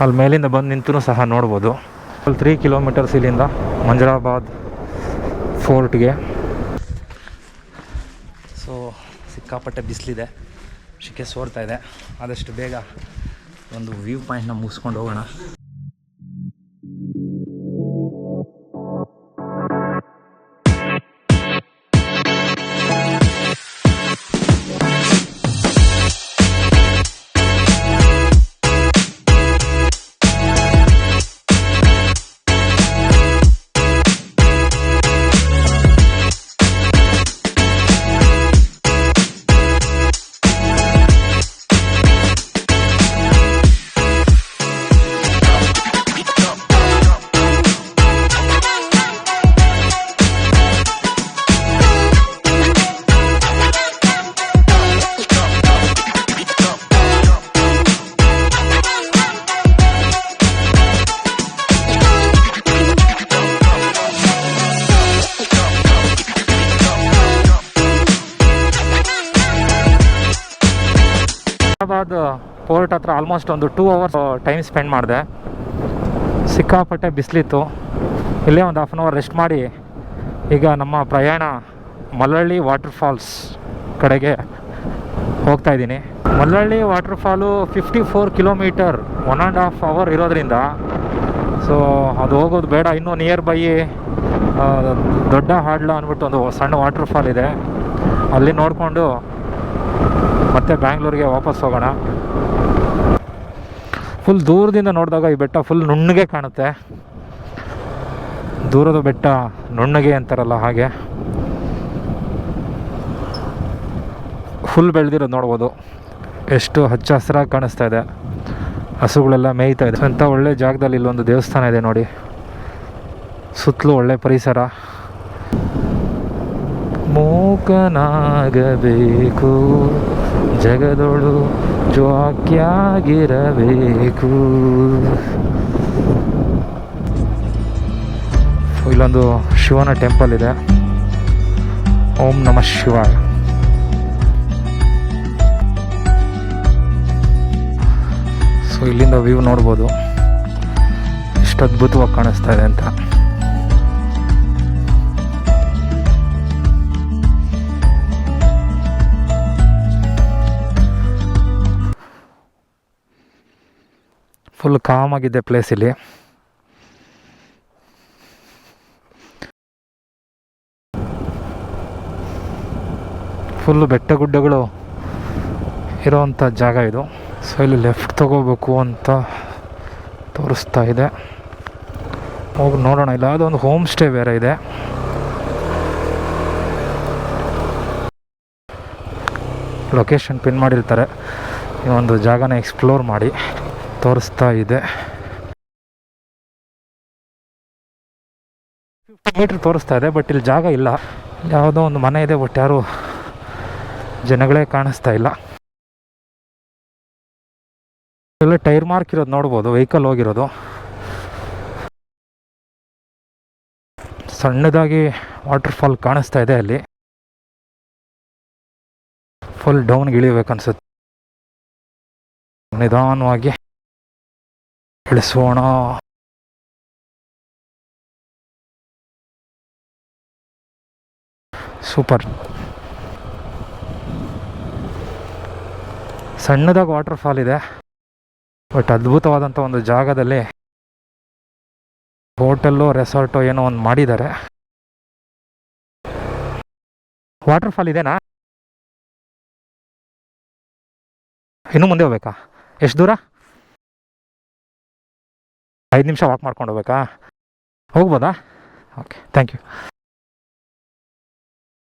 ಅಲ್ಲಿ ಮೇಲಿಂದ ಬಂದು ನಿಂತೂ ಸಹ ನೋಡ್ಬೋದು. 3 ಕಿಲೋಮೀಟರ್ಸ್ ಇಲ್ಲಿಂದ ಮಂಜರಾಬಾದ್ ಫೋರ್ಟ್ಗೆ. ಸೊ ಸಿಕ್ಕಾಪಟ್ಟೆ ಬಿಸಿಲಿದೆ, ಶಿಕೆ ಸೋರ್ತಾ ಇದೆ. ಆದಷ್ಟು ಬೇಗ ಒಂದು ವ್ಯೂ ಪಾಯಿಂಟ್ನ ಮುಗಿಸ್ಕೊಂಡು ಹೋಗೋಣ. ಪೋರ್ಟ್ ಹತ್ರ ಆಲ್ಮೋಸ್ಟ್ ಒಂದು 2 ಅವರ್ಸ್ ಟೈಮ್ ಸ್ಪೆಂಡ್ ಮಾಡಿದೆ. ಸಿಕ್ಕಾಪಟ್ಟೆ ಬಿಸಿಲಿತ್ತು. ಇಲ್ಲೇ ಒಂದು 1/2 ಅವರ್ ರೆಸ್ಟ್ ಮಾಡಿ ಈಗ ನಮ್ಮ ಪ್ರಯಾಣ ಮಲ್ಲಳ್ಳಿ ವಾಟರ್ ಫಾಲ್ಸ್ ಕಡೆಗೆ ಹೋಗ್ತಾ ಇದ್ದೀನಿ. Mallalli water fall 54 kilometre 1.5 hour ಇರೋದ್ರಿಂದ ಸೊ ಅದು ಹೋಗೋದು ಬೇಡ. ಇನ್ನೂ ನಿಯರ್ ಬೈ ದೊಡ್ಡ ಹಾಡ್ಲ ಅಂದ್ಬಿಟ್ಟು ಒಂದು ಸಣ್ಣ ವಾಟರ್ ಫಾಲ್ ಇದೆ, ಅಲ್ಲಿ ನೋಡಿಕೊಂಡು ಮತ್ತೆ ಬ್ಯಾಂಗ್ಳೂರಿಗೆ ವಾಪಸ್ ಹೋಗೋಣ. ಫುಲ್ ದೂರದಿಂದ ನೋಡಿದಾಗ ಈ ಬೆಟ್ಟ ಫುಲ್ ನುಣ್ಣಗೆ ಕಾಣುತ್ತೆ. ದೂರದ ಬೆಟ್ಟ ನುಣ್ಣಗೆ ಅಂತಾರಲ್ಲ ಹಾಗೆ ಫುಲ್ ಬೆಳೆದಿರೋದು ನೋಡ್ಬೋದು. ಎಷ್ಟು ಹಚ್ಚ ಹಸಿರಾಗಿ ಕಾಣಿಸ್ತಾ ಇದೆ, ಹಸುಗಳೆಲ್ಲ ಮೇಯ್ತಾ ಇದೆ. ಅಂಥ ಒಳ್ಳೆ ಜಾಗದಲ್ಲಿ ಇಲ್ಲೊಂದು ದೇವಸ್ಥಾನ ಇದೆ ನೋಡಿ, ಸುತ್ತಲೂ ಒಳ್ಳೆ ಪರಿಸರ. ಮೂಕನಾಗಬೇಕು ಜಗದೊಳು ಜೋಕ್ಯಾಗಿರಬೇಕು. ಇಲ್ಲೊಂದು ಶಿವನ ಟೆಂಪಲ್ ಇದೆ, ಓಂ ನಮಃ ಶಿವಾಯ. ಸೊ ಇಲ್ಲಿಂದ ವ್ಯೂ ನೋಡ್ಬೋದು ಎಷ್ಟು ಅದ್ಭುತವಾಗಿ ಕಾಣಿಸ್ತಾ ಇದೆ ಅಂತ. ಫುಲ್ ಕಾಮ್ ಆಗಿದೆ ಪ್ಲೇಸ್ ಇಲ್ಲಿ. ಫುಲ್ಲು ಬೆಟ್ಟ ಗುಡ್ಡಗಳು ಇರೋವಂಥ ಜಾಗ ಇದು. ಸೊ ಇಲ್ಲಿ ಲೆಫ್ಟ್ ತಗೋಬೇಕು ಅಂತ ತೋರಿಸ್ತಾ ಇದೆ, ಹೋಗಿ ನೋಡೋಣ. ಇಲ್ಲ ಅದೊಂದು ಹೋಮ್ ಸ್ಟೇ ಬೇರೆ ಇದೆ. ಲೊಕೇಶನ್ ಪಿನ್ ಮಾಡಿರ್ತಾರೆ, ಈ ಒಂದು ಜಾಗನ ಎಕ್ಸ್ಪ್ಲೋರ್ ಮಾಡಿ ತೋರಿಸ್ತಾ ಇದೆ. 50 ಮೀಟ್ರ್ ತೋರಿಸ್ತಾ ಇದೆ, ಬಟ್ ಇಲ್ಲಿ ಜಾಗ ಇಲ್ಲ. ಯಾವುದೋ ಒಂದು ಮನೆ ಇದೆ, ಬಟ್ ಯಾರು ಜನಗಳೇ ಕಾಣಿಸ್ತಾ ಇಲ್ಲ. ಎಲ್ಲ ಟೈರ್ ಮಾರ್ಕ್ ಇರೋದು ನೋಡ್ಬೋದು, ವೆಹಿಕಲ್ ಹೋಗಿರೋದು. ಸಣ್ಣದಾಗಿ ವಾಟರ್ ಫಾಲ್ ಕಾಣಿಸ್ತಾ ಇದೆ ಅಲ್ಲಿ. ಫುಲ್ ಡೌನ್ಗೆ ಇಳಿಬೇಕನ್ಸುತ್ತೆ. ನಿಧಾನವಾಗಿ ಇಳಿಸೋಣ. ಸೂಪರ್. ಸಣ್ಣದಾಗಿ ವಾಟರ್ ಫಾಲ್ ಇದೆ, ಬಟ್ ಅದ್ಭುತವಾದಂಥ ಒಂದು ಜಾಗದಲ್ಲಿ ಹೋಟೆಲ್ಲು ರೆಸಾರ್ಟು ಏನೋ ಒಂದು ಮಾಡಿದ್ದಾರೆ. ವಾಟರ್ ಫಾಲ್ ಇದೆನಾ? ಇನ್ನೂ ಮುಂದೆ ಹೋಗ್ಬೇಕಾ? ಎಷ್ಟು ದೂರ? 5 ನಿಮಿಷ ವಾಕ್ ಮಾಡ್ಕೊಂಡು ಹೋಗ್ಬೇಕಾ? ಹೋಗ್ಬೋದಾ? Okay, thank you.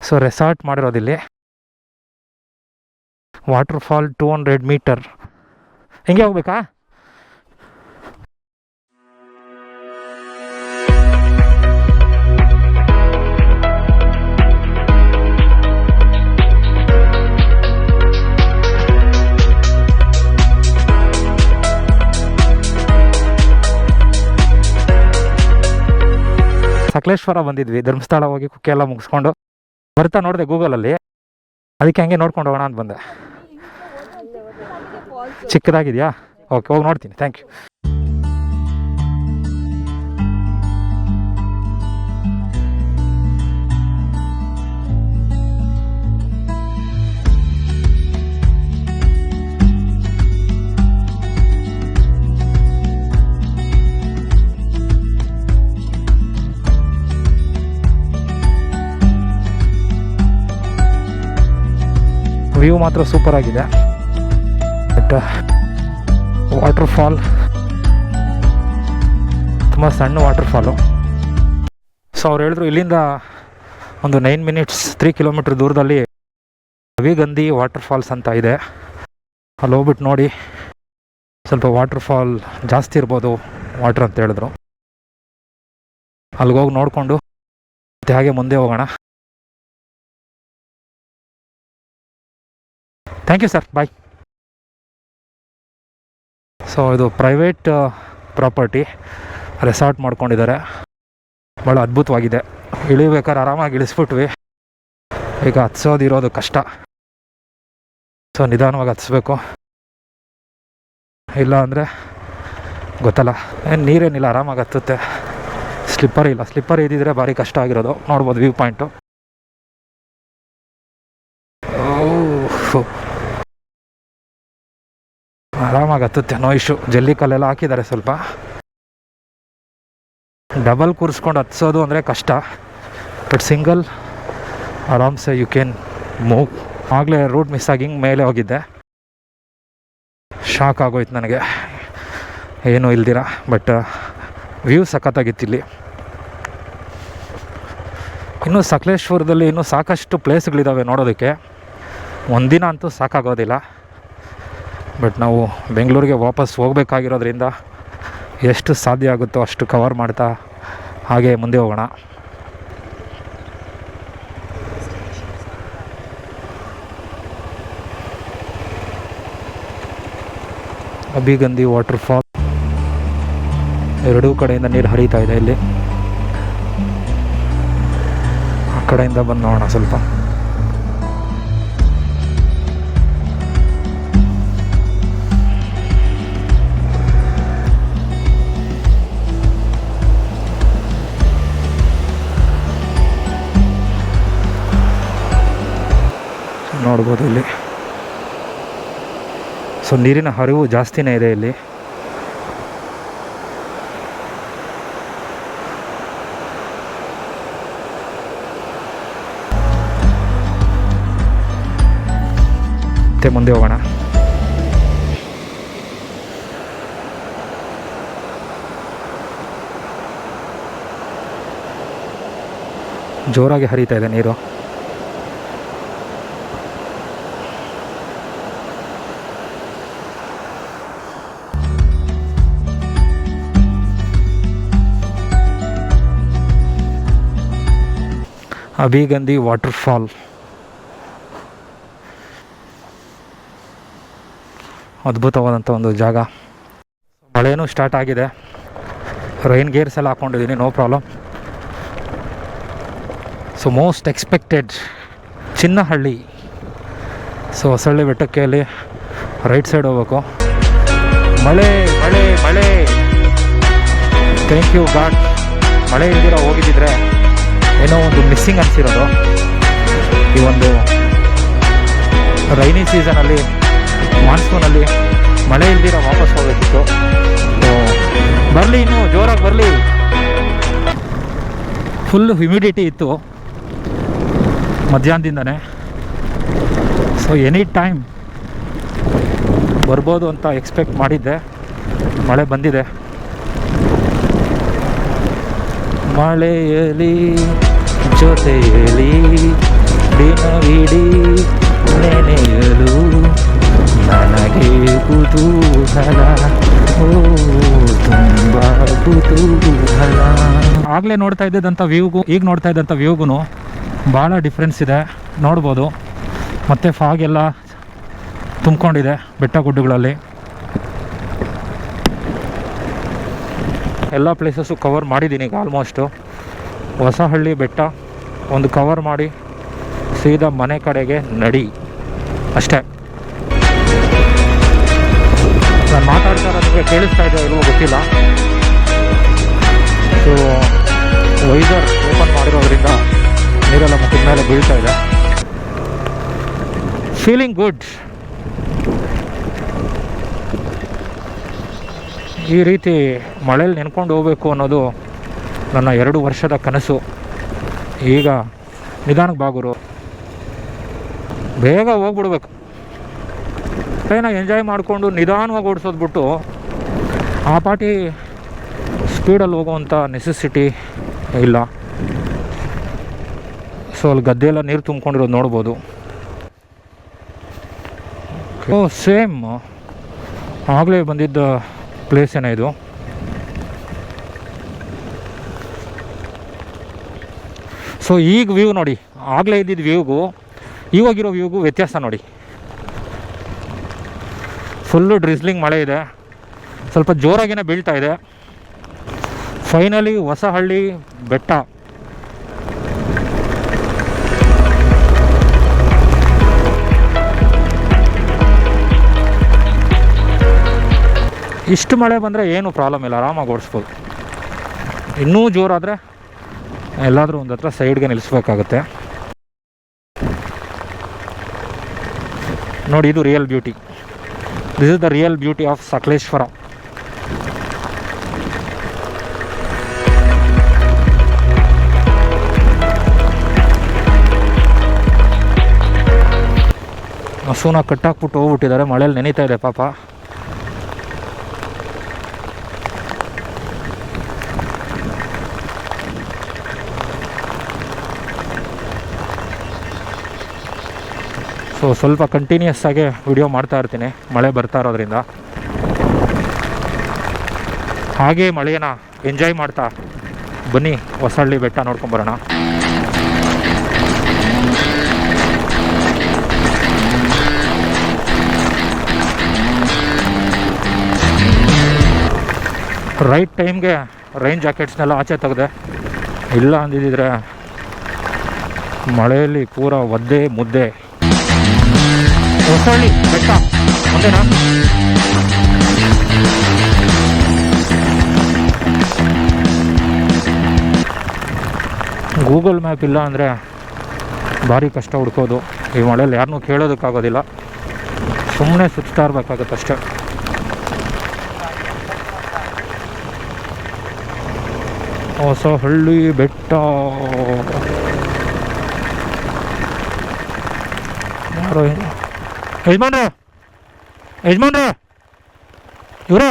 So resort ಮಾಡಿರೋದಿಲ್ಲಿ. Water fall 200 metre. ಹಿಂಗೆ ಹೋಗ್ಬೇಕಾ? ಸಕಲೇಶ್ವರ ಬಂದಿದ್ವಿ, ಧರ್ಮಸ್ಥಳ ಹೋಗಿ ಕುಕ್ಕೆ ಎಲ್ಲ ಮುಗಿಸ್ಕೊಂಡು ಬರ್ತಾ ನೋಡಿದೆ ಗೂಗಲಲ್ಲಿ, ಅದಕ್ಕೆ ಹಂಗೆ ನೋಡ್ಕೊಂಡು ಹೋಗೋಣ ಅಂತ ಬಂದೆ. ಚಿಕ್ಕದಾಗಿದೆಯಾ? ಓಕೆ, ಹೋಗಿ ನೋಡ್ತೀನಿ. Thank you. ವ್ಯೂ ಮಾತ್ರ ಸೂಪರ್ ಆಗಿದೆ. ಬಟ್ ವಾಟರ್ ಫಾಲ್ ತುಂಬ ಸಣ್ಣ ವಾಟರ್ ಫಾಲು. ಸೊ ಅವ್ರು ಹೇಳಿದ್ರು ಇಲ್ಲಿಂದ ಒಂದು 9 ಮಿನಿಟ್ಸ್ 3 ಕಿಲೋಮೀಟ್ರ್ ದೂರದಲ್ಲಿ ಅಭಿಗಂಧಿ ವಾಟರ್ ಫಾಲ್ಸ್ ಅಂತ ಇದೆ. ಅಲ್ಲಿ ಹೋಗ್ಬಿಟ್ಟು ನೋಡಿ, ಸ್ವಲ್ಪ ವಾಟರ್ ಫಾಲ್ ಜಾಸ್ತಿ ಇರ್ಬೋದು ವಾಟ್ರ್ ಅಂತ ಹೇಳಿದ್ರು. ಅಲ್ಲಿಗೆ ಹೋಗಿ ನೋಡಿಕೊಂಡು ಮತ್ತೆ ಹಾಗೆ ಮುಂದೆ ಹೋಗೋಣ. Thank you sir, bye. So ಇದು ಪ್ರೈವೇಟ್ ಪ್ರಾಪರ್ಟಿ, ರೆಸಾರ್ಟ್ ಮಾಡ್ಕೊಂಡಿದ್ದಾರೆ. ಭಾಳ ಅದ್ಭುತವಾಗಿದೆ. ಇಳಿಬೇಕಾದ್ರೆ ಆರಾಮಾಗಿ ಇಳಿಸ್ಬಿಟ್ವಿ. ಈಗ ಹತ್ಸೋದಿರೋದು ಕಷ್ಟ, ಸೊ ನಿಧಾನವಾಗಿ ಹತ್ಸ್ಬೇಕು. ಇಲ್ಲ ಅಂದರೆ ಗೊತ್ತಲ್ಲ, ಏನು ನೀರೇನಿಲ್ಲ, ಆರಾಮಾಗಿ ಹತ್ತುತ್ತೆ. ಸ್ಲಿಪ್ಪರ್ ಇಲ್ಲ, ಸ್ಲಿಪ್ಪರ್ ಇದ್ದಿದ್ರೆ ಭಾರಿ ಕಷ್ಟ ಆಗಿರೋದು. ನೋಡ್ಬೋದು ವ್ಯೂ ಪಾಯಿಂಟು. ಆರಾಮಾಗಿ ಹತ್ತುತ್ತೆ, ನೋ ಇಶ್ಯೂ. ಜಲ್ಲಿ ಕಲ್ಲೆಲ್ಲ ಹಾಕಿದ್ದಾರೆ. ಸ್ವಲ್ಪ ಡಬಲ್ ಕೂರಿಸ್ಕೊಂಡು ಹತ್ಸೋದು ಅಂದರೆ ಕಷ್ಟ, ಬಟ್ ಸಿಂಗಲ್ ಆರಾಮ್ಸೆ ಯು ಕ್ಯಾನ್ ಮೂವ್. ಆಗಲೇ ರೂಟ್ ಮಿಸ್ ಆಗಿ ಹಿಂಗೆ ಮೇಲೆ ಹೋಗಿದ್ದೆ, ಶಾಕ್ ಆಗೋಯ್ತು ನನಗೆ, ಏನೂ ಇಲ್ದಿರ. ಬಟ್ ವ್ಯೂ ಸಖತ್ತಾಗಿತ್ತು ಇಲ್ಲಿ. ಇನ್ನು ಸಕಲೇಶ್ವರದಲ್ಲಿ ಇನ್ನೂ ಸಾಕಷ್ಟು ಪ್ಲೇಸ್ಗಳಿದ್ದಾವೆ ನೋಡೋದಕ್ಕೆ. ಒಂದಿನ ಅಂತೂ ಸಾಕಾಗೋದಿಲ್ಲ. ಬಟ್ ನಾವು ಬೆಂಗಳೂರಿಗೆ ವಾಪಸ್ ಹೋಗಬೇಕಾಗಿರೋದ್ರಿಂದ ಎಷ್ಟು ಸಾಧ್ಯ ಆಗುತ್ತೋ ಅಷ್ಟು ಕವರ್ ಮಾಡ್ತಾ ಹಾಗೆ ಮುಂದೆ ಹೋಗೋಣ. ಅಭಿಗಂಧಿ ವಾಟರ್ ಫಾಲ್ ಎರಡೂ ಕಡೆಯಿಂದ ನೀರು ಹರಿತಾ ಇದೆ. ಇಲ್ಲಿ ಆ ಕಡೆಯಿಂದ ಬಂದು ನೋಡೋಣ ಸ್ವಲ್ಪ. ನೋಡ್ಬೋದು ಇಲ್ಲಿ. ಸೊ ನೀರಿನ ಹರಿವು ಜಾಸ್ತಿನೇ ಇದೆ ಇಲ್ಲಿ. ಮತ್ತೆ ಮುಂದೆ ಹೋಗೋಣ. ಜೋರಾಗಿ ಹರಿತಾ ಇದೆ ನೀರು. ಅಭಿಗಂಧಿ ವಾಟರ್ ಫಾಲ್ ಅದ್ಭುತವಾದಂಥ ಒಂದು ಜಾಗ. ಮಳೆನೂ ಸ್ಟಾರ್ಟ್ ಆಗಿದೆ. ರೈನ್ ಗೇರ್ಸ್ ಎಲ್ಲ ಹಾಕ್ಕೊಂಡಿದ್ದೀನಿ, no problem. So most expected Chinnahalli. So Hosalli ಬೆಟ್ಟಕ್ಕೆ ಅಲ್ಲಿ ರೈಟ್ ಸೈಡ್ ಹೋಗ್ಬೇಕು. ಮಳೆ ಮಳೆ ಮಳೆ, ಥ್ಯಾಂಕ್ ಯು ಗಾಡ್. ಮಳೆ ಇಲ್ದಿರೋ ಹೋಗಿದ್ದಿದ್ರೆ ಏನೋ ಒಂದು ಮಿಸ್ಸಿಂಗ್ ಅನಿಸಿರೋದು. ಈ ಒಂದು ರೈನಿ ಸೀಸನಲ್ಲಿ, ಮಾನ್ಸೂನಲ್ಲಿ ಮಳೆ ಇಲ್ದಿರ ವಾಪಸ್ ಹೋಗಬೇಕಿತ್ತು. ಬರಲಿ, ಇನ್ನೂ ಜೋರಾಗಿ ಬರಲಿ. ಫುಲ್ ಹ್ಯುಮಿಡಿಟಿ ಇತ್ತು ಮಧ್ಯಾಹ್ನದಿಂದನೇ. ಸೊ ಎನಿ ಟೈಮ್ ಬರ್ಬೋದು ಅಂತ ಎಕ್ಸ್ಪೆಕ್ಟ್ ಮಾಡಿದ್ದೆ. ಮಳೆ ಬಂದಿದೆ. ಮಳೆಯಲಿ ಜೊತೆಯಲಿ ದಿನವಿಡೀ ನೆನೆಯಲು ನನಗೆ ಕುತೂಹಲ, ಓ ತುಂಬ ಕುತೂಹಲ. ಆಗಲೇ ನೋಡ್ತಾ ಇದ್ದಂಥ ವ್ಯೂಗೂ ಈಗ ನೋಡ್ತಾ ಇದ್ದಂಥ ವ್ಯೂಗೂ ಭಾಳ ಡಿಫ್ರೆನ್ಸ್ ಇದೆ. ನೋಡ್ಬೋದು. ಮತ್ತು ಫಾಗ್ ಎಲ್ಲ ತುಂಬಿಕೊಂಡಿದೆ ಬೆಟ್ಟ ಗುಡ್ಡಗಳಲ್ಲಿ. ಎಲ್ಲ ಪ್ಲೇಸಸ್ಸು ಕವರ್ ಮಾಡಿದ್ದೀನಿ ಈಗ ಆಲ್ಮೋಸ್ಟು. ಹೊಸಹಳ್ಳಿ ಬೆಟ್ಟ ಒಂದು ಕವರ್ ಮಾಡಿ ಸೀದಾ ಮನೆ ಕಡೆಗೆ ನಡಿ ಅಷ್ಟೇ. ನಾನು ಮಾತಾಡ್ತಾ ಇರೋದಕ್ಕೆ ಕೇಳಿಸ್ತಾ ಇದೆಯೋ ಇಲ್ವೋ ಗೊತ್ತಿಲ್ಲ. ಸೊ ವೈಸರ್ ಓಪನ್ ಮಾಡಿರೋದ್ರಿಂದ ನೀರೆಲ್ಲ ಮುಖದ ಮೇಲೆ ಬೀಳ್ತಾ ಇದೆ. Feeling good. ಈ ರೀತಿ ಮಳೇಲಿ ನೆನ್ಕೊಂಡು ಹೋಗಬೇಕು ಅನ್ನೋದು ನನ್ನ 2 ವರ್ಷದ ಕನಸು. ಈಗ ನಿಧಾನಕ್ಕೆ ಬಾಗುರು, ಬೇಗ ಹೋಗ್ಬಿಡ್ಬೇಕು. ಟ್ರೈನಾಗಿ ಎಂಜಾಯ್ ಮಾಡಿಕೊಂಡು ನಿಧಾನವಾಗಿ ಓಡಿಸೋದು ಬಿಟ್ಟು ಆ ಪಾಟಿ ಸ್ಪೀಡಲ್ಲಿ ಹೋಗುವಂಥ ನೆಸೆಸಿಟಿ ಇಲ್ಲ. ಸೊ ಅಲ್ಲಿ ಗದ್ದೆ ಎಲ್ಲ ನೀರು ತುಂಬ್ಕೊಂಡಿರೋದು ನೋಡ್ಬೋದು. ಓ ಸೇಮ್ ಆಗಲೇ ಬಂದಿದ್ದ ಪ್ಲೇಸ್ ಏನೇ ಇದು. ಸೊ ಈಗ ವ್ಯೂ ನೋಡಿ, ಆಗಲೇ ಇದ್ದಿದ್ದ ವ್ಯೂಗೂ ಇವಾಗಿರೋ ವ್ಯೂಗೂ ವ್ಯತ್ಯಾಸ ನೋಡಿ. ಫುಲ್ಲು ಡ್ರಿಸ್ಲಿಂಗ್ ಮಳೆ ಇದೆ, ಸ್ವಲ್ಪ ಜೋರಾಗಿನೇ ಬೀಳ್ತಾ ಇದೆ. ಫೈನಲಿ ಹೊಸಹಳ್ಳಿ ಬೆಟ್ಟ. ಇಷ್ಟು ಮಳೆ ಬಂದರೆ ಏನು ಪ್ರಾಬ್ಲಮ್ ಇಲ್ಲ, ಆರಾಮಾಗಿ ಓಡಿಸ್ಬೋದು. ಇನ್ನೂ ಜೋರಾದರೆ ಎಲ್ಲಾದರೂ ಒಂದು ಹತ್ರ ಸೈಡ್ಗೆ ನಿಲ್ಲಿಸ್ಬೇಕಾಗುತ್ತೆ. ನೋಡಿ, ಇದು real beauty. This is the real beauty of Sakaleshwara. ಹಸುನ ಕಟ್ಟಾಕ್ಬಿಟ್ಟು ಹೋಗ್ಬಿಟ್ಟಿದ್ದಾರೆ, ಮಳೇಲಿ ನೆನೀತಾ ಇದೆ ಪಾಪ. ಸೊ ಸ್ವಲ್ಪ ಕಂಟಿನ್ಯೂಸ್ ಆಗಿ ವಿಡಿಯೋ ಮಾಡ್ತಾ ಇರ್ತೀನಿ ಮಳೆ ಬರ್ತಾ ಇರೋದ್ರಿಂದ. ಹಾಗೇ ಮಳೆಯನ್ನು ಎಂಜಾಯ್ ಮಾಡ್ತಾ ಬನ್ನಿ ಹೊಸಹಳ್ಳಿ ಬೆಟ್ಟ ನೋಡ್ಕೊಂಬರೋಣ. ರೈಟ್ ಟೈಮ್ಗೆ ರೈನ್ ಜಾಕೆಟ್ಸ್ನೆಲ್ಲ ಆಚೆ ತೆಗೆದೆ, ಇಲ್ಲ ಅಂದಿದ್ದರೆ ಮಳೆಯಲ್ಲಿ ಪೂರ ಒದ್ದೆ ಮುದ್ದೆ. ಹೊಸಹಳ್ಳಿ ಬೆಟ್ಟ ಒಂದೇನಾ? ಗೂಗಲ್ ಮ್ಯಾಪ್ ಇಲ್ಲ ಅಂದರೆ ಭಾರಿ ಕಷ್ಟ ಹುಡ್ಕೋದು. ಈ ಮಳೆಯಲ್ಲಿ ಯಾರನ್ನೂ ಕೇಳೋದಕ್ಕಾಗೋದಿಲ್ಲ, ಸುಮ್ಮನೆ ಸುತ್ತಾ ಇರಬೇಕಾಗತ್ತಷ್ಟೆ. ಹೊಸಹಳ್ಳಿ ಬೆಟ್ಟ. ಯಾರೋ ಯಜಮಾನ್ರ, ಯಜಮಾನ್ರ, ಇವ್ರ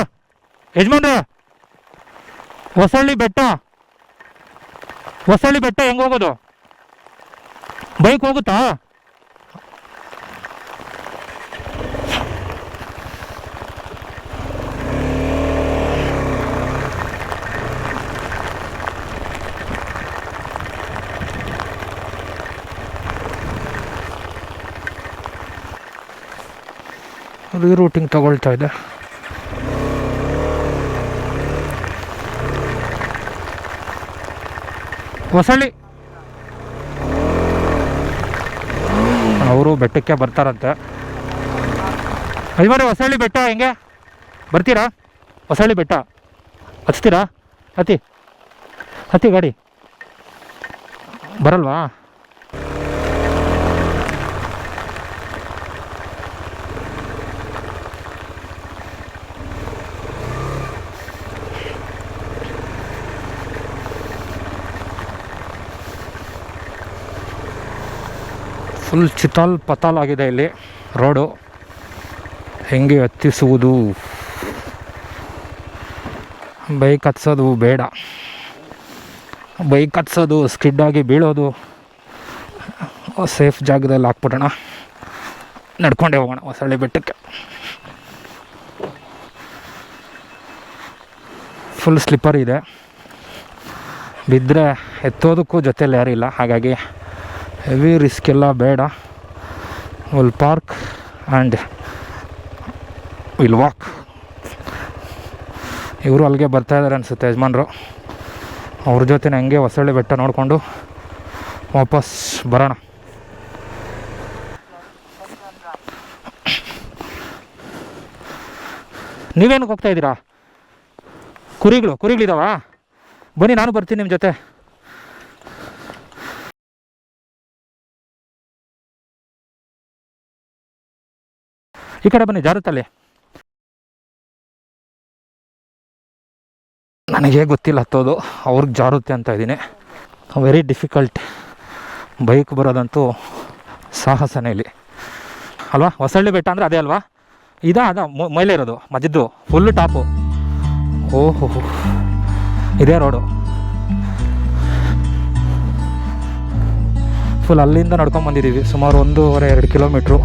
ಯಜಮಾನ್ರ, ಹೊಸಹಳ್ಳಿ ಬೆಟ್ಟ, ಹೊಸಹಳ್ಳಿ ಬೆಟ್ಟ ಹೆಂಗೆ ಹೋಗೋದು? ಬೈಕ್ ಹೋಗುತ್ತಾ? ರೀರೂಟಿಂಗ್ ತಗೊಳ್ತಾ ಇದೆ. ಹೊಸಹಳ್ಳಿ ಅವರು ಬೆಟ್ಟಕ್ಕೆ ಬರ್ತಾರಂತೆ. ಯಜಮಾನ್ರೆ, ಹೊಸಹಳ್ಳಿ ಬೆಟ್ಟ ಹೆಂಗೆ ಬರ್ತೀರಾ? ಹೊಸಹಳ್ಳಿ ಬೆಟ್ಟ ಹಚ್ತೀರಾ? ಹತ್ತಿ ಹತ್ತಿ ಗಾಡಿ ಬರಲ್ವಾ? ಫುಲ್ ಚಿತಾಲ್ ಪತಾಲ್ ಆಗಿದೆ ಇಲ್ಲಿ ರೋಡು. ಹೆಂಗೆ ಹತ್ತಿಸುವುದು? ಬೈಕ್ ಹತ್ಸೋದು ಬೇಡ, ಬೈಕ್ ಹತ್ಸೋದು ಸ್ಕಿಡ್ಡಾಗಿ ಬೀಳೋದು. ಸೇಫ್ ಜಾಗದಲ್ಲಿ ಹಾಕ್ಬಿಡೋಣ, ನಡ್ಕೊಂಡೇ ಹೋಗೋಣ ಹೊಸಹಳ್ಳಿ ಬೆಟ್ಟಕ್ಕೆ. ಫುಲ್ ಸ್ಲಿಪ್ಪರ್ ಇದೆ, ಬಿದ್ದರೆ ಎತ್ತೋದಕ್ಕೂ ಜೊತೆಯಲ್ಲಿ ಯಾರಿಲ್ಲ, ಹಾಗಾಗಿ ಹೆವಿ ರಿಸ್ಕ್ ಎಲ್ಲ ಬೇಡ. Will park and will walk. ಇವರು ಅಲ್ಲಿಗೆ ಬರ್ತಾಯಿದ್ದಾರೆ ಅನಿಸುತ್ತೆ ಯಜಮಾನ್ರು. ಅವ್ರ ಜೊತೆ ಹಂಗೆ ಹೊಸಹಳ್ಳಿ ಬೆಟ್ಟ ನೋಡಿಕೊಂಡು ವಾಪಸ್ ಬರೋಣ. ನೀವೇನಕ್ಕೆ ಹೋಗ್ತಾ ಇದ್ದೀರಾ? ಕುರಿಗಳಿದಾವಾ? ಬನ್ನಿ, ನಾನು ಬರ್ತೀನಿ ನಿಮ್ಮ ಜೊತೆ. ಈ ಕಡೆ ಬನ್ನಿ, ಜಾರುತ್ತಲ್ಲಿ. ನನಗೆ ಗೊತ್ತಿಲ್ಲ ಹತ್ತೋದು, ಅವ್ರಿಗೆ ಜಾರುತ್ತೆ ಅಂತ ಇದ್ದೀನಿ. Very difficult. ಬೈಕ್ ಬರೋದಂತೂ ಸಾಹಸನೇ ಇಲ್ಲಿ ಅಲ್ವಾ? ಹೊಸಹಳ್ಳಿ ಬೆಟ್ಟ ಅಂದರೆ ಅದೇ ಅಲ್ವಾ? ಅದ ಮೇಲೆ ಇರೋದು ಮಧ್ಯದ್ದು ಫುಲ್ಲು ಟಾಪು. ಓಹೋ, ಇದೇ ರೋಡು. ಫುಲ್ ಅಲ್ಲಿಂದ ನಡ್ಕೊಂಡು ಬಂದಿದ್ದೀವಿ ಸುಮಾರು 1.5-2 ಕಿಲೋಮೀಟ್ರು.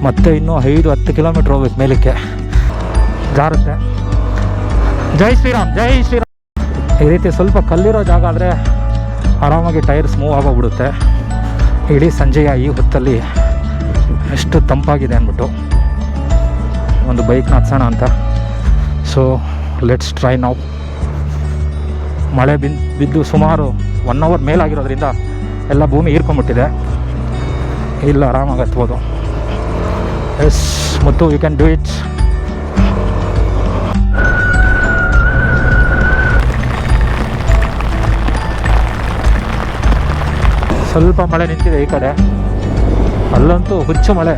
ಮತ್ತೆ ಇನ್ನೂ 5-10 ಕಿಲೋಮೀಟ್ರ್ ಹೋಗ್ಬೇಕು ಮೇಲಕ್ಕೆ. ಜಾರುತ್ತೆ. ಜೈ ಶ್ರೀರಾಮ್, ಜೈ ಶ್ರೀರಾಮ್. ಈ ರೀತಿ ಸ್ವಲ್ಪ ಕಲ್ಲಿರೋ ಜಾಗ ಆದರೆ ಆರಾಮಾಗಿ ಟೈರ್ಸ್ ಮೂವ್ ಆಗೋಗ್ಬಿಡುತ್ತೆ. ಇಡೀ ಸಂಜೆಯ ಈ ಹೊತ್ತಲ್ಲಿ ಎಷ್ಟು ತಂಪಾಗಿದೆ ಅಂದ್ಬಿಟ್ಟು ಒಂದು ಬೈಕ್ನ ಹತ್ಸೋಣ ಅಂತ. ಸೊ ಲೆಟ್ಸ್ ಟ್ರೈ ನಾವು. ಮಳೆ ಬಿದ್ದು ಸುಮಾರು 1 ಅವರ್ ಮೇಲಾಗಿರೋದ್ರಿಂದ ಎಲ್ಲ ಭೂಮಿ ಹೀರ್ಕೊಂಡ್ಬಿಟ್ಟಿದೆ. ಇಲ್ಲ ಆರಾಮಾಗಿ ಹತ್ಬೋದು. ಎಸ್ ಮತ್ತು ಯು ಕ್ಯಾನ್ ಡೂ ಇಟ್. ಸ್ವಲ್ಪ ಮಳೆ ನಿಂತಿದೆ ಈ ಕಡೆ. ಅಲ್ಲಂತೂ ಹುಚ್ಚು ಮಳೆ.